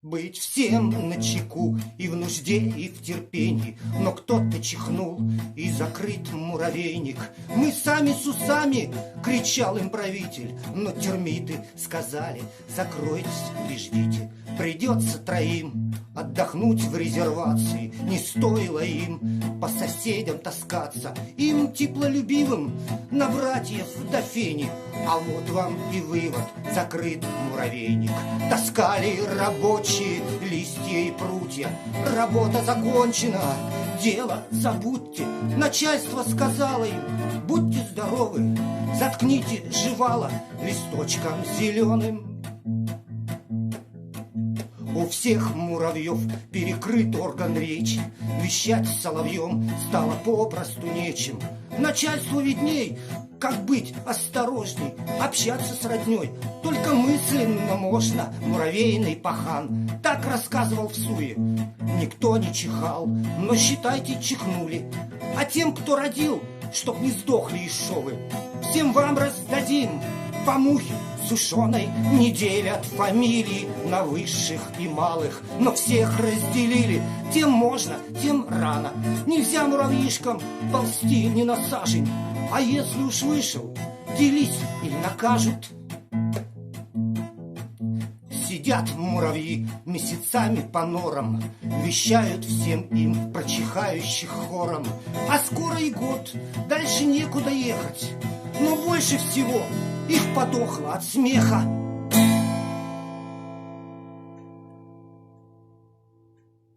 Быть всем начеку и в нужде, и в терпении. Но кто-то чихнул, и закрыт муравейник. Мы сами с усами, кричал им правитель. Но термиты сказали: закройтесь и ждите. Придется троим отдохнуть в резервации. Не стоило им по соседям таскаться. Им теплолюбивым на братьев до фени. А вот вам и вывод: закрыт муравейник. Таскали рабочие листья и прутья. Работа закончена, дело забудьте. Начальство сказало им: будьте здоровы, заткните жевало листочком зеленым. У всех муравьев перекрыт орган речи. Вещать соловьем стало попросту нечем. Начальству видней, как быть осторожней, общаться с родней только мысленно можно, муравейный пахан. Так рассказывал в суе. Никто не чихал, но считайте, чихнули. А тем, кто родил, чтоб не сдохли ишовы, всем вам раздадим по мухе сушеной. Не делят фамилии на высших и малых, но всех разделили. Тем можно, тем рано. Нельзя муравьишкам ползти не на сажень. А если уж вышел, делись или накажут. Сидят муравьи месяцами по норам, вещают всем им про чихающих хором. А скоро и год, дальше некуда ехать. Но больше всего их подохло от смеха.